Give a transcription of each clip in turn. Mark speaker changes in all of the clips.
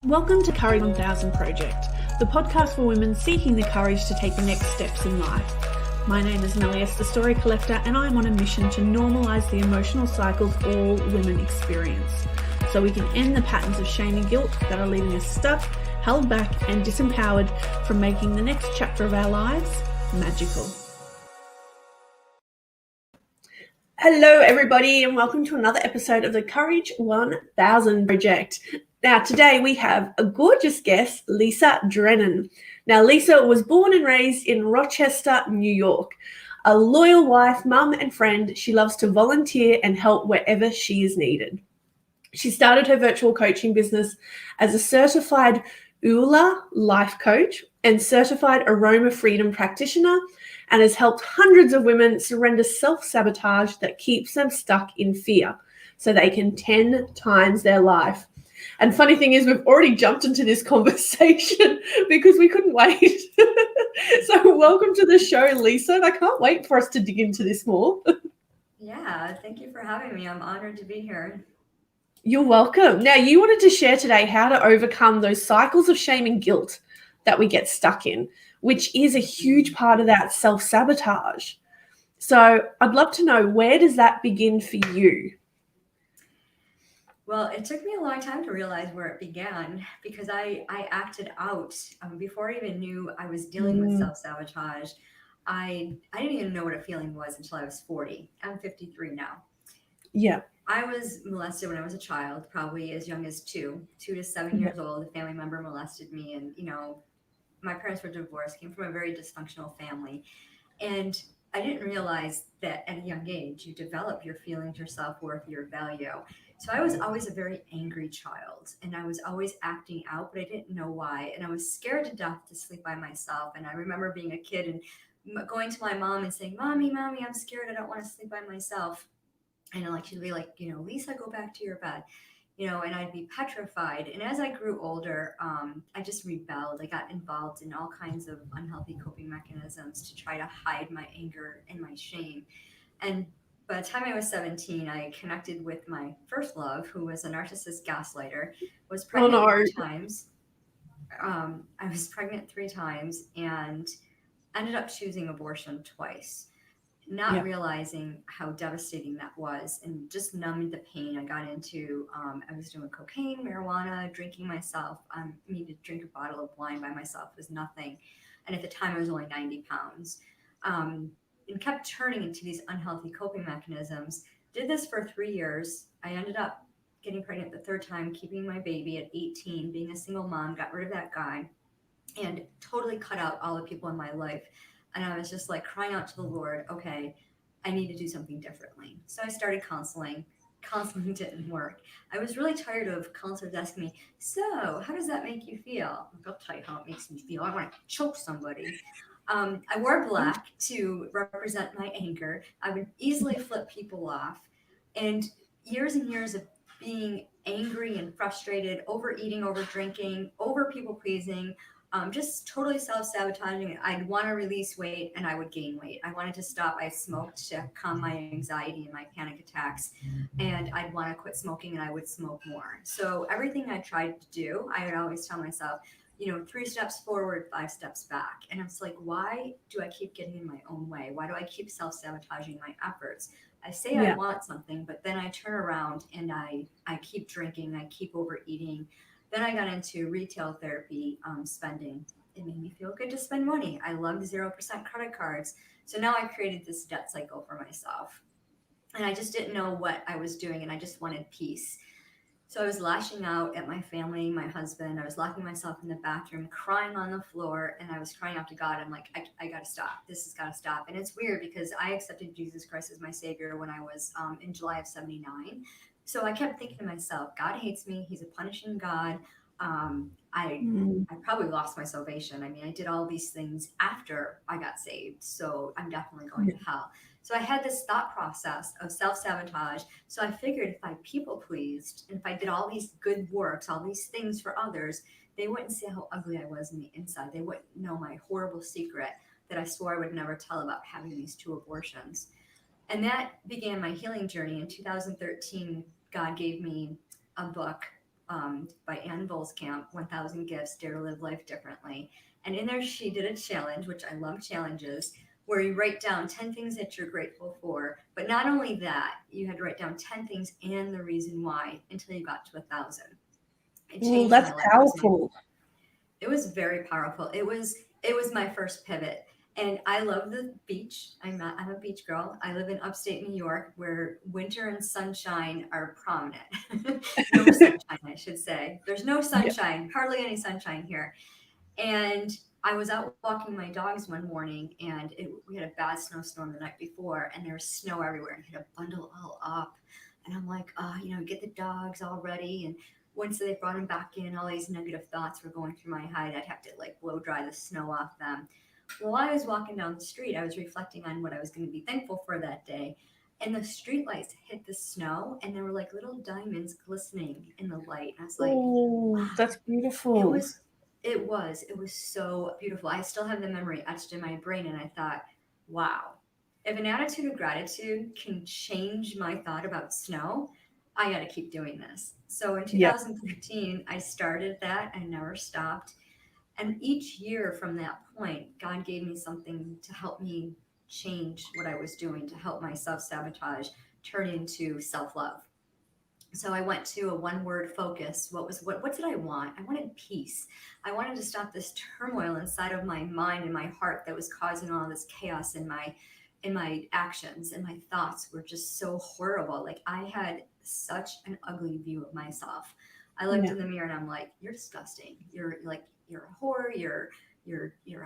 Speaker 1: Welcome to Courage 1000 Project, the podcast for women seeking the courage to take the next steps in life. My name is MellyS The Story Collector, and I'm on a mission to normalise the emotional cycles all women experience, so we can end the patterns of shame and guilt that are leaving us stuck, held back, and disempowered from making the next chapter of our lives magical. Hello, everybody, and welcome to another episode of the Courage 1000 Project. Now, today we have a gorgeous guest, Lisa Drennon. Now, Lisa was born and raised in Rochester, New York. A loyal wife, mum, and friend, she loves to volunteer and help wherever she is needed. She started her virtual coaching business as a certified Oola life coach and certified Aroma freedom practitioner, and has helped hundreds of women surrender self-sabotage that keeps them stuck in fear so they can 10 times their life. And funny thing is, we've already jumped into this conversation because we couldn't wait. So welcome to the show, Lisa. I can't wait for us to dig into this more.
Speaker 2: Yeah, thank you for having me. I'm honored to be here.
Speaker 1: You're welcome. Now, you wanted to share today how to overcome those cycles of shame and guilt that we get stuck in, which is a huge part of that self-sabotage. So I'd love to know, where does that begin for you?
Speaker 2: Well, it took me a long time to realize where it began because I acted out before I even knew I was dealing with self-sabotage. I didn't even know what a feeling was until I was 40. I'm 53 now.
Speaker 1: Yeah.
Speaker 2: I was molested when I was a child, probably as young as 2 to 7 years old. A family member molested me, and my parents were divorced, came from a very dysfunctional family. And I didn't realize that at a young age, you develop your feelings, your self-worth, your value. So I was always a very angry child, and I was always acting out, but I didn't know why. And I was scared to death to sleep by myself. And I remember being a kid and going to my mom and saying, Mommy, I'm scared. I don't want to sleep by myself. And she'd be like, Lisa, go back to your bed. And I'd be petrified. And as I grew older, I just rebelled. I got involved in all kinds of unhealthy coping mechanisms to try to hide my anger and my shame. And by the time I was 17, I connected with my first love, who was a narcissist gaslighter, was
Speaker 1: Oh,
Speaker 2: pregnant
Speaker 1: no.
Speaker 2: 3 times. I was pregnant 3 times and ended up choosing abortion twice, not realizing how devastating that was, and just numbing the pain. I got into, I was doing cocaine, marijuana, drinking myself. Me to drink a bottle of wine by myself was nothing. And at the time, I was only 90 pounds. And kept turning into these unhealthy coping mechanisms. Did this for 3 years. I ended up getting pregnant the third time, keeping my baby at 18, being a single mom, got rid of that guy, and totally cut out all the people in my life. And I was just like crying out to the Lord, okay, I need to do something differently. So I started counseling. Counseling didn't work. I was really tired of counselors asking me, so how does that make you feel? I'll tell you how it makes me feel. I want to choke somebody. I wore black to represent my anger. I would easily flip people off. And years of being angry and frustrated, overeating, over drinking, over people pleasing, just totally self-sabotaging. I'd want to release weight and I would gain weight. I wanted to stop. I smoked to calm my anxiety and my panic attacks. And I'd want to quit smoking and I would smoke more. So everything I tried to do, I would always tell myself, 3 steps forward, 5 steps back. And it's like, why do I keep getting in my own way? Why do I keep self-sabotaging my efforts? I say I want something, but then I turn around and I keep drinking, I keep overeating. Then I got into retail therapy spending. It made me feel good to spend money. I loved 0% credit cards. So now I created this debt cycle for myself. And I just didn't know what I was doing, and I just wanted peace. So I was lashing out at my family, my husband. I was locking myself in the bathroom, crying on the floor, and I was crying out to God. I'm like, I got to stop. This has got to stop. And it's weird because I accepted Jesus Christ as my Savior when I was in July of 79. So I kept thinking to myself, God hates me. He's a punishing God. I probably lost my salvation. I mean, I did all these things after I got saved. So I'm definitely going to hell. So I had this thought process of self-sabotage. So I figured if I people pleased and if I did all these good works, all these things for others, they wouldn't see how ugly I was in the inside. They wouldn't know my horrible secret that I swore I would never tell about having these 2 abortions. And that began my healing journey. In 2013, God gave me a book by Ann Volskamp, 1000 Gifts, Dare to Live Life Differently. And in there, she did a challenge, which I love challenges, where you write down 10 things that you're grateful for. But not only that, you had to write down 10 things and the reason why until you got to 1,000. It
Speaker 1: Well,
Speaker 2: changed
Speaker 1: that's
Speaker 2: my life.
Speaker 1: powerful.
Speaker 2: It was very powerful. It was my first pivot. And I love the beach. I'm a beach girl. I live in upstate New York where winter and sunshine are prominent. No sunshine, I should say. There's no
Speaker 1: Yeah.
Speaker 2: sunshine, hardly any sunshine here. And I was out walking my dogs one morning, and we had a bad snowstorm the night before, and there was snow everywhere, and I had to bundle all up. And I'm like, get the dogs all ready. And once they brought them back in, all these negative thoughts were going through my head. I'd have to like blow dry the snow off them. While I was walking down the street, I was reflecting on what I was going to be thankful for that day. And the streetlights hit the snow, and there were like little diamonds glistening in the light. And I was like,
Speaker 1: Oh,
Speaker 2: wow,
Speaker 1: that's
Speaker 2: it
Speaker 1: beautiful.
Speaker 2: was it was so beautiful. I still have the memory etched in my brain, and I thought, wow, if an attitude of gratitude can change my thought about snow, I got to keep doing this. So in
Speaker 1: Yeah.
Speaker 2: 2015, I started that and never stopped. And each year from that point, God gave me something to help me change what I was doing, to help my self-sabotage turn into self-love. So I went to a one word focus. What did I want? I wanted peace. I wanted to stop this turmoil inside of my mind and my heart that was causing all this chaos in my actions, and my thoughts were just so horrible. Like I had such an ugly view of myself. I looked
Speaker 1: Yeah.
Speaker 2: in the mirror and I'm like, you're disgusting. You're a whore, you're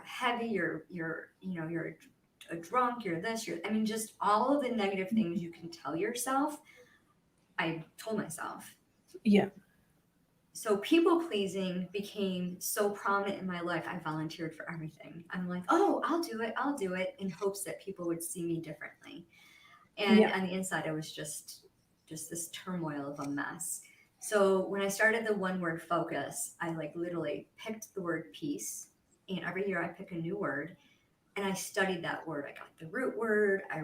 Speaker 2: heavy, you're a drunk, you're this, just all of the negative things you can tell yourself. I told myself.
Speaker 1: Yeah.
Speaker 2: So people pleasing became so prominent in my life. I volunteered for everything. I'm like, oh, I'll do it in hopes that people would see me differently. And
Speaker 1: Yeah.
Speaker 2: on the inside, I was just this turmoil of a mess. So when I started the one word focus, I like literally picked the word peace. And every year I pick a new word, and I studied that word. I got the root word. I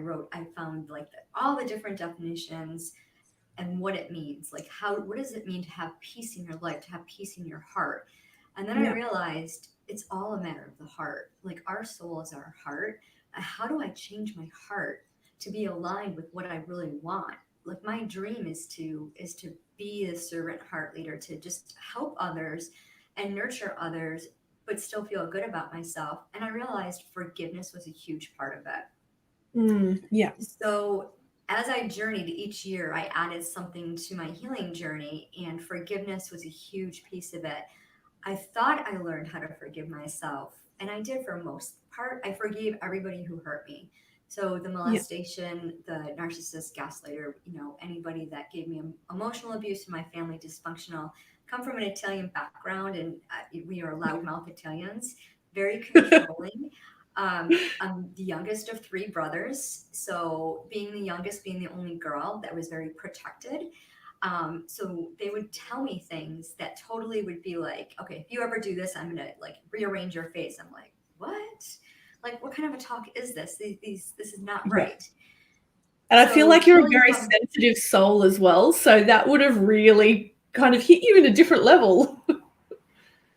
Speaker 2: found like all the different definitions and what it means. Like what does it mean to have peace in your life, to have peace in your heart? And then I
Speaker 1: Yeah.
Speaker 2: realized it's all a matter of the heart. Like our soul is our heart. How do I change my heart to be aligned with what I really want? Like my dream is to be a servant heart leader, to just help others and nurture others, but still feel good about myself. And I realized forgiveness was a huge part of it.
Speaker 1: Yeah.
Speaker 2: So as I journeyed each year, I added something to my healing journey, and forgiveness was a huge piece of it. I thought I learned how to forgive myself, and I did for most part. I forgave everybody who hurt me. So the
Speaker 1: Yeah.
Speaker 2: molestation, the narcissist, gaslighter, anybody that gave me emotional abuse in my family, dysfunctional, come from an Italian background, and we are loudmouth Italians, very controlling. I'm the youngest of three brothers. So being the youngest, being the only girl, that was very protected. So they would tell me things that totally would be like, okay, if you ever do this, I'm going to like rearrange your face. I'm like, what? Like, what kind of a talk is this? This is not
Speaker 1: Yeah.
Speaker 2: right.
Speaker 1: And I feel
Speaker 2: So
Speaker 1: like you're a
Speaker 2: healing
Speaker 1: very
Speaker 2: from
Speaker 1: sensitive soul as well. So that would have really kind of hit you in a different level.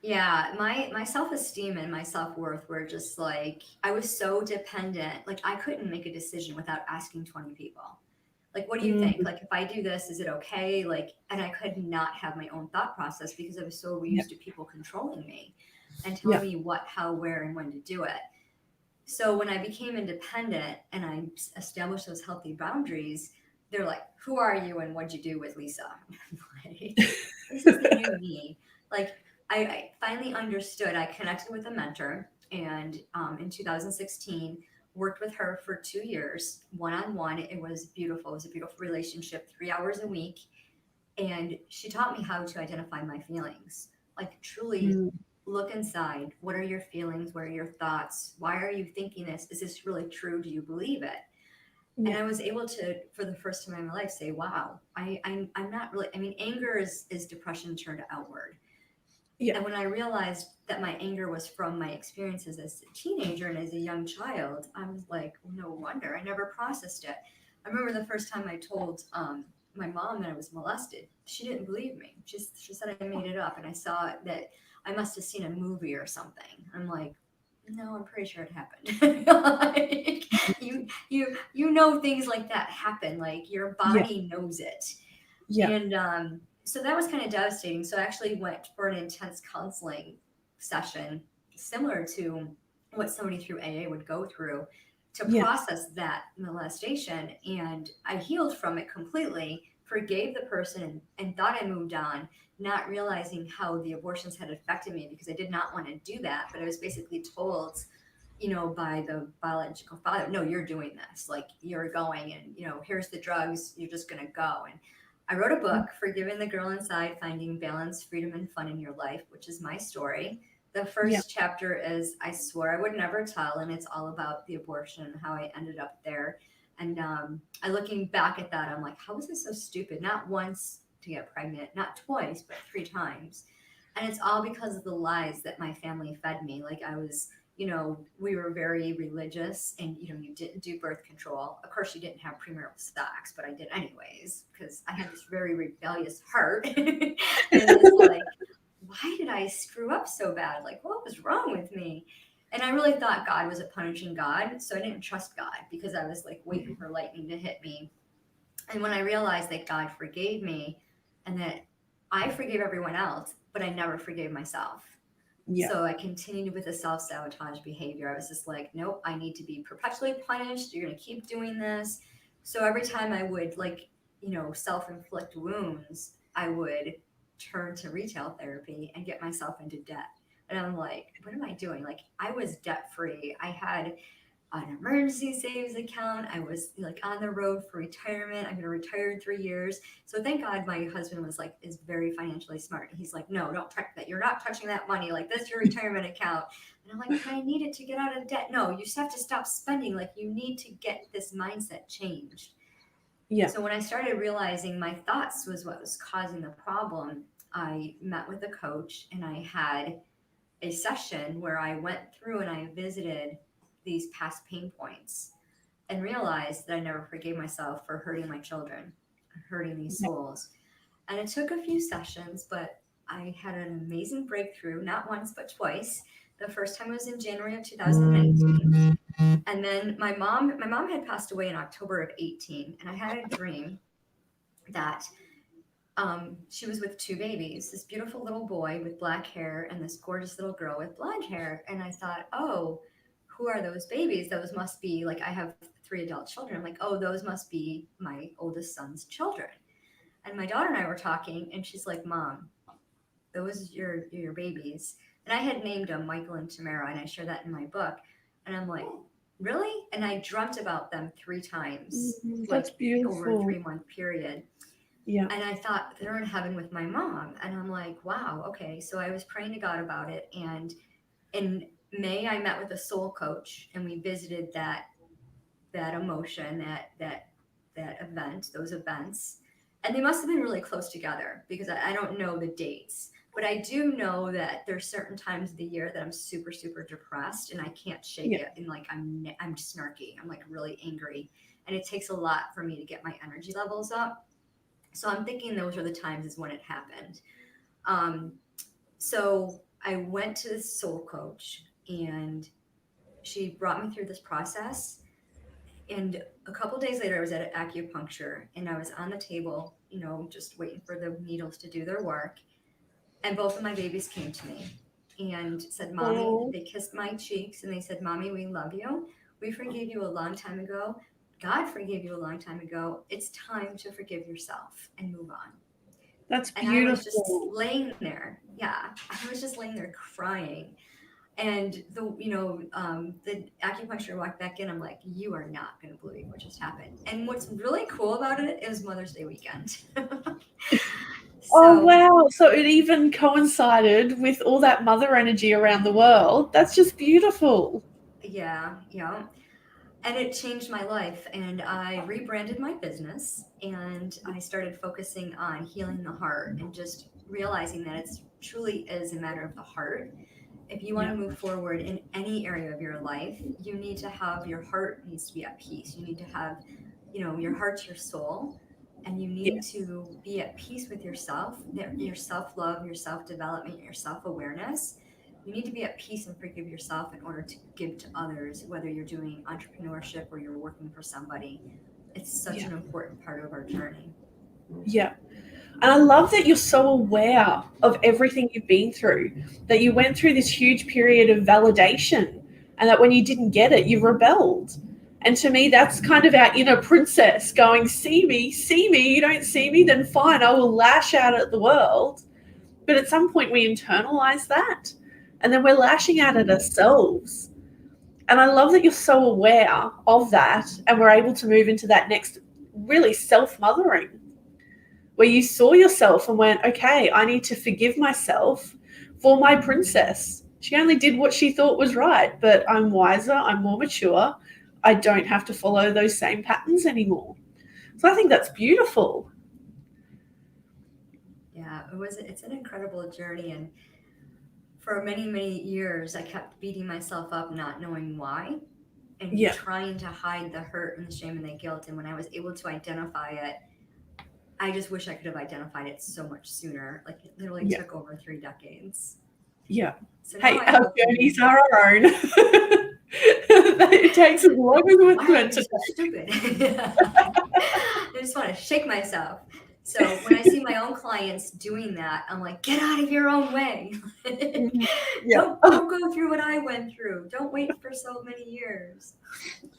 Speaker 2: Yeah, my self-esteem and my self-worth were just like, I was so dependent. Like I couldn't make a decision without asking 20 people. Like, what do you think? Like, if I do this, is it okay? Like, and I could not have my own thought process because I was so
Speaker 1: Yeah.
Speaker 2: used to people controlling me and telling
Speaker 1: Yeah.
Speaker 2: me what, how, where, and when to do it. So when I became independent and I established those healthy boundaries, they're like, who are you and what'd you do with Lisa? Like, this is the new me. Like, I finally understood. I connected with a mentor, and in 2016, worked with her for 2 years, one on one. It was beautiful. It was a beautiful relationship, 3 hours a week. And she taught me how to identify my feelings, like truly
Speaker 1: Mm.
Speaker 2: look inside. What are your feelings? What are your thoughts? Why are you thinking this? Is this really true? Do you believe it? And
Speaker 1: Yeah.
Speaker 2: I was able to, for the first time in my life, say, wow, I'm not really, anger is depression turned outward.
Speaker 1: Yeah.
Speaker 2: And when I realized that my anger was from my experiences as a teenager and as a young child, I was like, no wonder I never processed it. I remember the first time I told my mom that I was molested. She didn't believe me. She said I made it up, and I saw that I must have seen a movie or something. I'm like, no, I'm pretty sure it happened. Like, you know things like that happen. Like your
Speaker 1: Yeah.
Speaker 2: body knows it.
Speaker 1: Yeah.
Speaker 2: And so that was kind of devastating. So I actually went for an intense counseling session, similar to what somebody through AA would go through to
Speaker 1: Yeah.
Speaker 2: process that molestation. And I healed from it completely, forgave the person, and thought I moved on, not realizing how the abortions had affected me because I did not want to do that. But I was basically told, by the biological father, no, you're doing this. Like, you're going, and, here's the drugs. You're just going to go. And I wrote a book, Forgiving the Girl Inside, Finding Balance, Freedom, and Fun in Your Life, which is my story. The
Speaker 1: Yeah.
Speaker 2: first chapter is I swore I would never tell, and it's all about the abortion and how I ended up there. And I looking back at that, I'm like, how was I so stupid? Not once to get pregnant, not twice, but 3 times. And it's all because of the lies that my family fed me. Like, I was, we were very religious, and, you didn't do birth control. Of course, you didn't have premarital sex, but I did anyways because I had this very rebellious heart. And it's like, why did I screw up so bad? Like, what was wrong with me? And I really thought God was a punishing God. So I didn't trust God because I was like waiting for lightning to hit me. And when I realized that God forgave me and that I forgave everyone else, but I never forgave myself.
Speaker 1: Yeah.
Speaker 2: So I continued with the self-sabotage behavior. I was just like, nope, I need to be perpetually punished. You're going to keep doing this. So every time I would self-inflict wounds, I would turn to retail therapy and get myself into debt. And I'm like, what am I doing? Like, I was debt free. I had an emergency savings account. I was like on the road for retirement. I'm going to retire in 3 years. So thank God my husband is very financially smart. He's like, no, don't touch that. You're not touching that money. Like, that's your retirement account. And I'm like, but I need it to get out of debt. No, you just have to stop spending. Like, you need to get this mindset changed.
Speaker 1: Yeah.
Speaker 2: So when I started realizing my thoughts was what was causing the problem, I met with a coach and I had a session where I went through and I visited these past pain points and realized that I never forgave myself for hurting my children, hurting these souls. And it took a few sessions, but I had an amazing breakthrough, not once, but twice. The first time was in January of 2019. And then my mom had passed away in October of 18. And I had a dream that she was with 2 babies, this beautiful little boy with black hair and this gorgeous little girl with blonde hair. And I thought, oh, who are those babies? Those must be, like, I have 3 adult children. I'm like, oh, those must be my oldest son's children. And my daughter and I were talking, and she's like, Mom, those are your babies. And I had named them Michael and Tamara, and I share that in my book. And I'm like, really? And I dreamt about them 3 times,
Speaker 1: That's
Speaker 2: like over a
Speaker 1: beautiful.
Speaker 2: 3-month period.
Speaker 1: Yeah.
Speaker 2: And I thought they're in heaven with my mom. And I'm like, wow, okay. So I was praying to God about it. And in May, I met with a soul coach, and we visited that emotion, that event, those events. And they must have been really close together because I don't know the dates. But I do know that there's certain times of the year that I'm super, super depressed and I can't shake
Speaker 1: Yeah.
Speaker 2: it. And like I'm snarky. I'm like really angry. And it takes a lot for me to get my energy levels up. So I'm thinking those are the times is when it happened. Um, so I went to the soul coach and she brought me through this process. And a couple days later, I was at acupuncture and I was on the table, just waiting for the needles to do their work. And both of my babies came to me and said, Mommy,
Speaker 1: Oh,
Speaker 2: they kissed my cheeks and they said, Mommy, we love you. We forgave you a long time ago. God forgave you a long time ago. It's time to forgive yourself and move on.
Speaker 1: that's
Speaker 2: And I was just
Speaker 1: beautiful.
Speaker 2: laying there. Yeah, I was just laying there crying. And the acupuncture walked back in. I'm like, you are not going to believe what just happened. And what's really cool about it is Mother's Day weekend.
Speaker 1: Oh,
Speaker 2: So
Speaker 1: wow. So it even coincided with all that mother energy around the world. That's just beautiful.
Speaker 2: yeah, and it changed my life. And I rebranded my business and I started focusing on healing the heart and just realizing that it's truly is a matter of the heart. If you want
Speaker 1: Yeah.
Speaker 2: to move forward in any area of your life, you need to have your heart needs to be at peace. You need to have, your heart's your soul. and you need to be at peace with yourself, your self-love, your self-development, your self-awareness. You need to be at peace and forgive yourself in order to give to others, whether you're doing entrepreneurship or you're working for somebody. It's such an important part of our journey.
Speaker 1: Yeah. And I love that you're so aware of everything you've been through, that you went through this huge period of validation, and that when you didn't get it, you rebelled. And to me, that's kind of our inner princess going, see me, you don't see me, then fine, I will lash out at the world. But at some point, we internalize that, and then we're lashing out at ourselves. And I love that you're so aware of that, and we're able to move into that next really self-mothering, where you saw yourself and went, okay, I need to forgive myself for my princess. She only did what she thought was right, but I'm wiser, I'm more mature. I don't have to follow those same patterns anymore. So I think that's beautiful.
Speaker 2: Yeah, it's an incredible journey. And for many, many years, I kept beating myself up, not knowing why, and
Speaker 1: Yeah.
Speaker 2: trying to hide the hurt and the shame and the guilt. And when I was able to identify it, I just wish I could have identified it so much sooner. Like it literally
Speaker 1: Yeah.
Speaker 2: took over 3 decades.
Speaker 1: Yeah.
Speaker 2: So now
Speaker 1: Hey,
Speaker 2: I
Speaker 1: our
Speaker 2: help
Speaker 1: journeys
Speaker 2: you.
Speaker 1: are our own. It takes as long as it's
Speaker 2: Why are
Speaker 1: meant
Speaker 2: you
Speaker 1: to
Speaker 2: so
Speaker 1: take.
Speaker 2: stupid? I just want to shake myself. So when I see my own clients doing that, I'm like, get out of your own way.
Speaker 1: Yeah.
Speaker 2: Don't go through what I went through. Don't wait for so many years.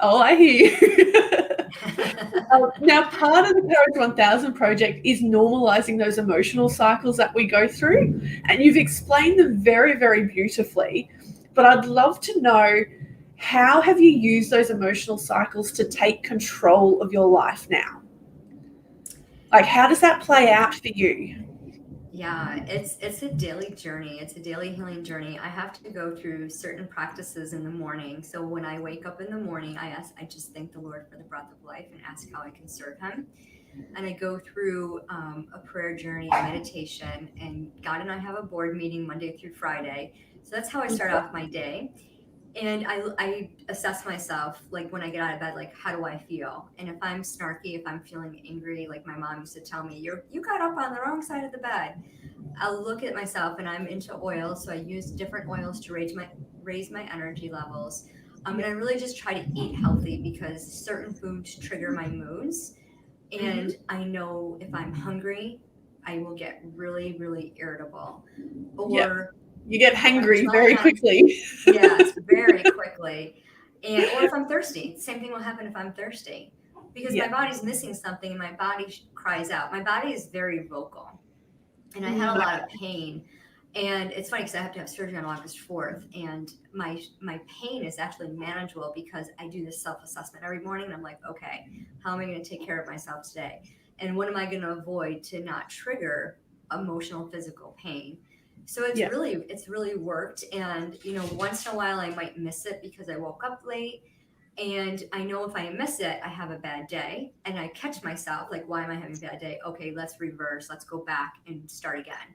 Speaker 1: Oh, I hear you. Now, part of the Courage 1000 project is normalizing those emotional cycles that we go through. And you've explained them very, very beautifully. But I'd love to know, how have you used those emotional cycles to take control of your life now? Like, how does that play out for you?
Speaker 2: Yeah, it's a daily journey. It's a daily healing journey. I have to go through certain practices in the morning. So when I wake up in the morning, I just thank the Lord for the breath of life and ask how I can serve Him. And I go through a prayer journey, a meditation, and God and I have a board meeting Monday through Friday. So that's how I start off my day. And I assess myself, like when I get out of bed, like how do I feel? And if I'm snarky, if I'm feeling angry, like my mom used to tell me, you got up on the wrong side of the bed. I'll look at myself, and I'm into oil, so I use different oils to raise my energy levels. And I really just try to eat healthy because certain foods trigger my moods,
Speaker 1: Mm-hmm.
Speaker 2: and I know if I'm hungry, I will get really, really irritable.
Speaker 1: Yeah.
Speaker 2: Or
Speaker 1: You get
Speaker 2: if I'm
Speaker 1: hangry
Speaker 2: dwelling
Speaker 1: very
Speaker 2: on,
Speaker 1: quickly.
Speaker 2: yes, very quickly. And or if I'm thirsty, same thing will happen if I'm thirsty because my
Speaker 1: Yeah.
Speaker 2: body's missing something and my body cries out. My body is very vocal, and I had a
Speaker 1: Mm,
Speaker 2: lot of pain. And it's funny because I have to have surgery on August 4th, and my pain is actually manageable because I do this self-assessment every morning, and I'm like, okay, how am I going to take care of myself today? And what am I going to avoid to not trigger emotional, physical pain? So
Speaker 1: yeah.
Speaker 2: it's really worked. And once in a while I might miss it because I woke up late, and I know if I miss it, I have a bad day. And I catch myself like, why am I having a bad day? Okay, let's reverse. Let's go back and start again.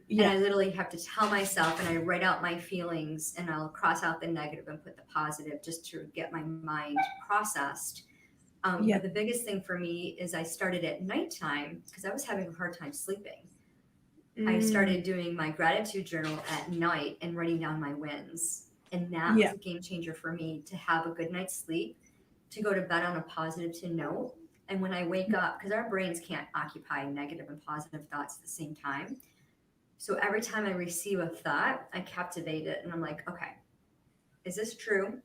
Speaker 2: And
Speaker 1: Yeah.
Speaker 2: I literally have to tell myself, and I write out my feelings, and I'll cross out the negative and put the positive just to get my mind processed.
Speaker 1: Yeah.
Speaker 2: But the biggest thing for me is I started at nighttime because I was having a hard time sleeping. I
Speaker 1: Mm,
Speaker 2: started doing my gratitude journal at night and writing down my wins. And that was
Speaker 1: yeah.
Speaker 2: a game changer for me to have a good night's sleep, to go to bed on a positive to note. And when I wake up, because our brains can't occupy negative and positive thoughts at the same time. So every time I receive a thought, I captivate it and I'm like, okay, is this true?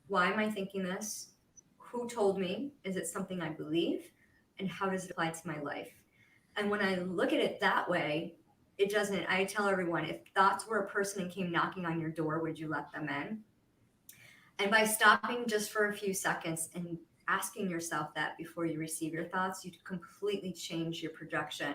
Speaker 2: Why am I thinking this? Who told me? Is it something I believe? And how does it apply to my life? And when I look at it that way, it doesn't. I tell everyone, if thoughts were a person and came knocking on your door, would you let them in? And by stopping just for a few seconds and asking yourself that before you receive your thoughts, you completely change your projection.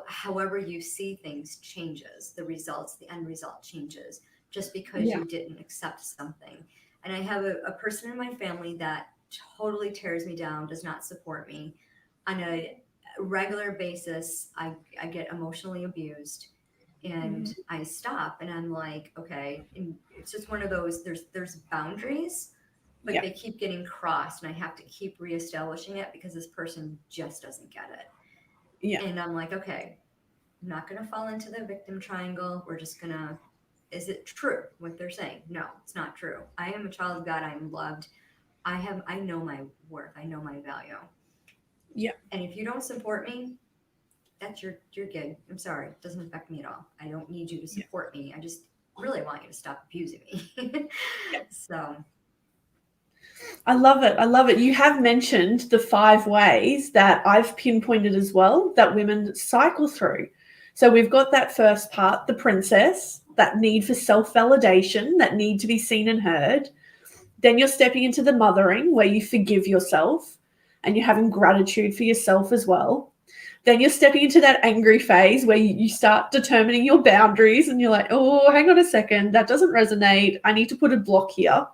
Speaker 2: However you see things changes. The results, the end result changes just because
Speaker 1: Yeah.
Speaker 2: you didn't accept something. And I have a person in my family that totally tears me down, does not support me. On a regular basis, I get emotionally abused, and
Speaker 1: Mm,
Speaker 2: I stop and I'm like, okay. And it's just one of those, there's boundaries, but
Speaker 1: yeah.
Speaker 2: they keep getting crossed, and I have to keep reestablishing it because this person just doesn't get it.
Speaker 1: Yeah.
Speaker 2: And I'm like, okay, I'm not going to fall into the victim triangle. We're just going to, is it true what they're saying? No, it's not true. I am a child of God. I am loved. I know my worth. I know my value.
Speaker 1: Yeah.
Speaker 2: And if you don't support me, that's your gig. I'm sorry. It doesn't affect me at all. I don't need you to support me. I just really want you to stop abusing me. So
Speaker 1: I love it. I love it. You have mentioned the 5 ways that I've pinpointed as well that women cycle through. So we've got that first part, the princess, that need for self-validation, that need to be seen and heard. Then you're stepping into the mothering, where you forgive yourself and you're having gratitude for yourself as well. Then you're stepping into that angry phase where you start determining your boundaries and you're like, oh, hang on a second, that doesn't resonate. I need to put a block here.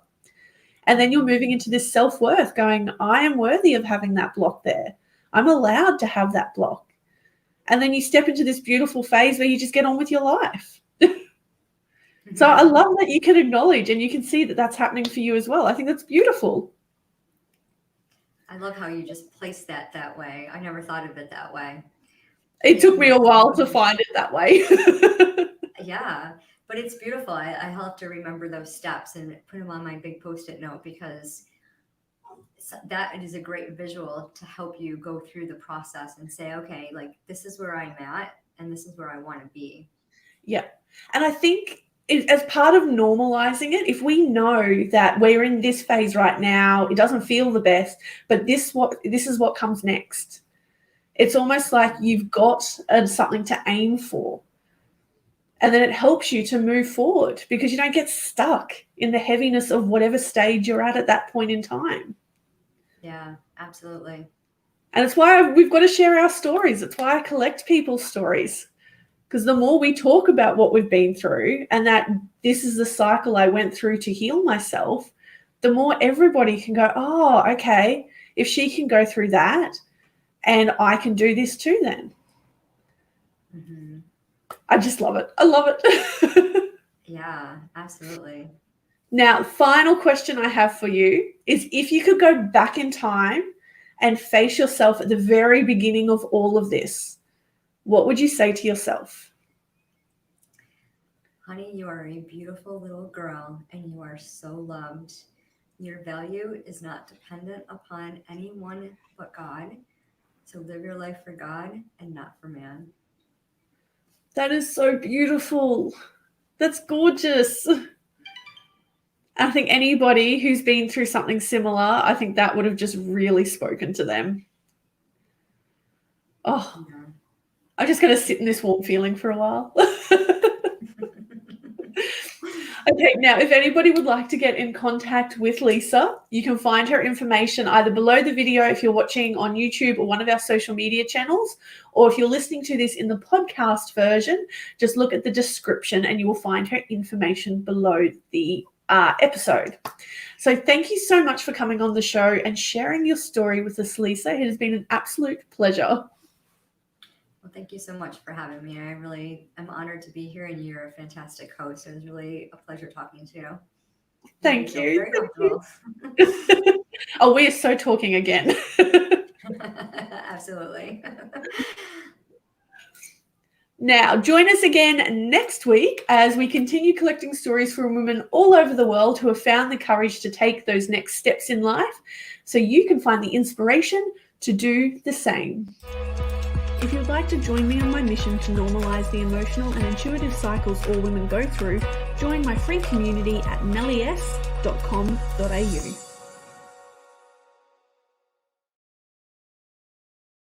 Speaker 1: And then you're moving into this self-worth, going, I am worthy of having that block there. I'm allowed to have that block. And then you step into this beautiful phase where you just get on with your life. So I love that you can acknowledge and you can see that that's happening for you as well. I think that's beautiful.
Speaker 2: I love how you just placed that way. I never thought of it that way.
Speaker 1: It took me a while to find it that way.
Speaker 2: Yeah, but it's beautiful. I have to remember those steps and put them on my big Post-it note, because that is a great visual to help you go through the process and say, okay, like this is where I'm at and this is where I want to be. Yeah.
Speaker 1: And I think as part of normalizing it, if we know that we're in this phase right now, it doesn't feel the best, but this is what comes next. It's almost like you've got something to aim for. And then it helps you to move forward because you don't get stuck in the heaviness of whatever stage you're at that point in time.
Speaker 2: Yeah, absolutely.
Speaker 1: And it's why we've got to share our stories. It's why I collect people's stories, because the more we talk about what we've been through and that this is the cycle I went through to heal myself, the more everybody can go, oh, okay, if she can go through that and I can do this too then.
Speaker 2: Mm-hmm.
Speaker 1: I just love it. I love it.
Speaker 2: Yeah, absolutely.
Speaker 1: Now, final question I have for you is, if you could go back in time and face yourself at the very beginning of all of this, what would you say to yourself?
Speaker 2: Honey, you are a beautiful little girl and you are so loved. Your value is not dependent upon anyone but God. So live your life for God and not for man.
Speaker 1: That is so beautiful. That's gorgeous. I think anybody who's been through something similar, I think that would have just really spoken to them. Oh, yeah. I'm just going to sit in this warm feeling for a while. Okay, now if anybody would like to get in contact with Lisa, you can find her information either below the video if you're watching on YouTube or one of our social media channels, or if you're listening to this in the podcast version, just look at the description and you will find her information below the episode. So thank you so much for coming on the show and sharing your story with us, Lisa. It has been an absolute pleasure.
Speaker 2: Well, thank you so much for having me. I really am honored to be here, and you're a fantastic host. It was really a pleasure talking to you.
Speaker 1: Thank you.
Speaker 2: Very comfortable.
Speaker 1: Oh, we are so talking again.
Speaker 2: Absolutely.
Speaker 1: Now, join us again next week as we continue collecting stories from women all over the world who have found the courage to take those next steps in life, so you can find the inspiration to do the same. If you'd like to join me on my mission to normalize the emotional and intuitive cycles all women go through, join my free community at mellys.com.au.